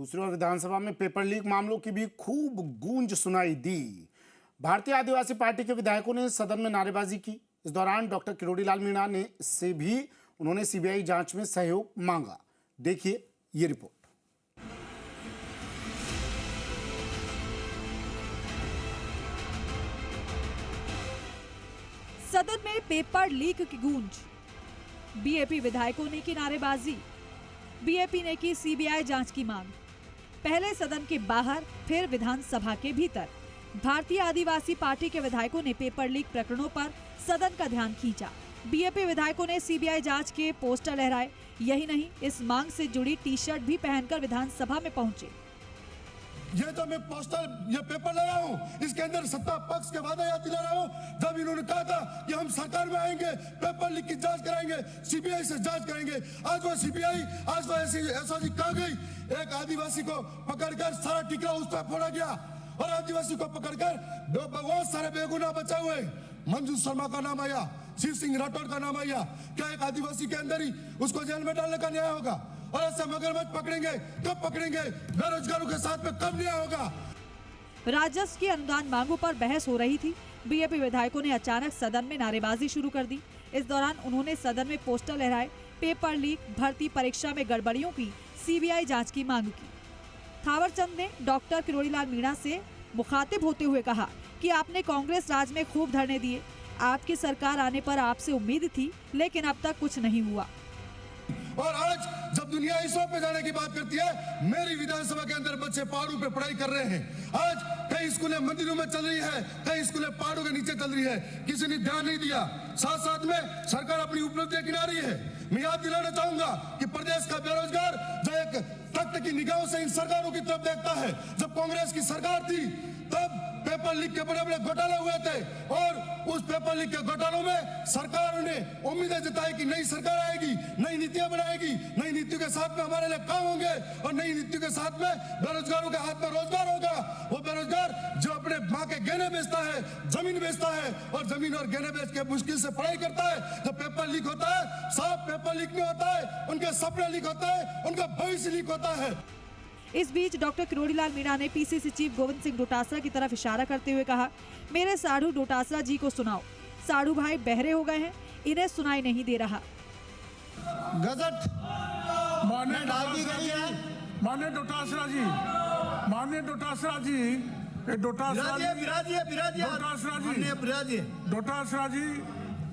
दूसरी ओर विधानसभा में paper leak मामलों की भी खूब गूंज सुनाई दी। भारतीय आदिवासी पार्टी के विधायकों ने सदन में नारेबाजी की। इस दौरान डॉक्टर किरोड़ीलाल मीणा ने से भी उन्होंने सीबीआई जांच में सहयोग मांगा। देखिए ये रिपोर्ट। सदन में पेपर लीक की गूंज। बीएपी विधायकों ने की नारेबाजी। बीएपी ने की सीबीआई जांच की मांग। पहले सदन के बाहर, फिर विधानसभा के भीतर भारतीय आदिवासी पार्टी के विधायकों ने पेपर लीक प्रकरणों पर सदन का ध्यान खींचा। बीएपी विधायकों ने सीबीआई जांच के पोस्टर लहराए। यही नहीं, इस मांग से जुड़ी टी शर्ट भी पहनकर विधानसभा में पहुंचे। ये तो मैं पोस्टर, ये पेपर लगा हूँ, इसके अंदर सत्ता पक्ष के वादा याद दिला रहा हूँ। जब इन्होंने कहा था कि हम सरकार में आएंगे, पेपर लीक की जांच कराएंगे, सीबीआई से जांच करेंगे, आज वो सीबीआई, आज वो एसओजी कहाँ गई? एक आदिवासी को पकड़कर सारा टिकरा उस पर फोड़ा गया और आदिवासी को पकड़कर बहुत सारे बेगुनाह बचाए हुए मंजू शर्मा का नाम आया, शिव सिंह राठौर का नाम आया। क्या एक आदिवासी के अंदर ही उसको जेल में डालने का न्याय होगा? और ऐसे मगरमच्छ पकड़ेंगे, कब पकड़ेंगे? बेरोजगारों के साथ में कब न्याय होगा? राजस्व की अनुदान मांगों पर बहस हो रही थी। बीएपी विधायकों ने अचानक सदन में नारेबाजी शुरू कर दी। इस दौरान उन्होंने सदन में पोस्टर लहराए, पेपर लीक, भर्ती परीक्षा में गड़बड़ियों की सीबीआई जांच की मांग की। थावरचंद ने डॉक्टर किरोड़ीलाल मीणा से मुखातिब होते हुए कहा कि आपने कांग्रेस राज में खूब धरने दिए, आपकी सरकार आने पर आपसे उम्मीद थी, लेकिन अब तक कुछ नहीं हुआ। और आज जब दुनिया इसरो पे जाने की बात करती है, मेरी विधानसभा के अंदर बच्चे पहाड़ों पे पढ़ाई कर रहे हैं। आज कई स्कूलें मंदिरों में चल रही है, कई स्कूलें पहाड़ों के नीचे चल रही है, किसी ने ध्यान नहीं दिया। साथ साथ में सरकार अपनी उपलब्धियां गिना रही है। मैं याद दिलाना चाहूंगा कि प्रदेश का बेरोजगार जो एक तख्त की निगाहों से इन सरकारों की तरफ देखता है, जब कांग्रेस की सरकार थी तब पेपर लीक के बड़े बड़े घोटाले हुए थे और उस पेपर लीक के घोटालों में सरकार ने उम्मीदें जताई कि नई सरकार आएगी, नई नीतियां बनाएगी, नई नीतियों के साथ में हमारे लिए काम होंगे और नई नीतियों के साथ में बेरोजगारों के हाथ में रोजगार होगा। वो बेरोजगार जो अपने माँ के गहने बेचता है, जमीन बेचता है और जमीन और गहने बेच के मुश्किल से पढ़ाई करता है, जब पेपर लीक होता है, साफ पेपर लीक नहीं होता है, उनके सपने लीक होता है, उनका भविष्य लीक होता है। इस बीच डॉक्टर किरोड़ीलाल मीणा ने पीसीसी चीफ गोविंद सिंह डोटासरा की तरफ इशारा करते हुए कहा, मेरे साधु डोटासरा जी को सुनाओ। साधु भाई बहरे हो गए हैं, इन्हें सुनाई नहीं दे रहा। गजट माननीय डोटासरा जी, माननीय डोटासरा जी, डोटासरा जी,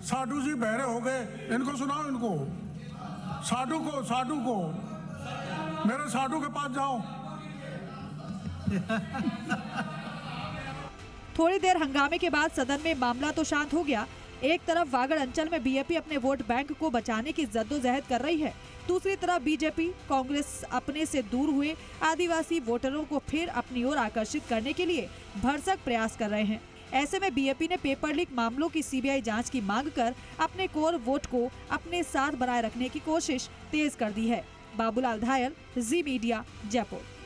साधु जी बहरे हो गए, इनको सुनाओ। इनको साधु को मेरे साधु के पास जाओ। थोड़ी देर हंगामे के बाद सदन में मामला तो शांत हो गया। एक तरफ वागड़ अंचल में बीएपी अपने वोट बैंक को बचाने की जद्दोजहद कर रही है, दूसरी तरफ बीजेपी कांग्रेस अपने से दूर हुए आदिवासी वोटरों को फिर अपनी ओर आकर्षित करने के लिए भरसक प्रयास कर रहे हैं। ऐसे में बीएपी ने पेपर लीक मामलों की सीबीआई जांच की मांग कर अपने कोर वोट को अपने साथ बनाए रखने की कोशिश तेज कर दी है। बाबूलाल धायल, जी मीडिया, जयपुर।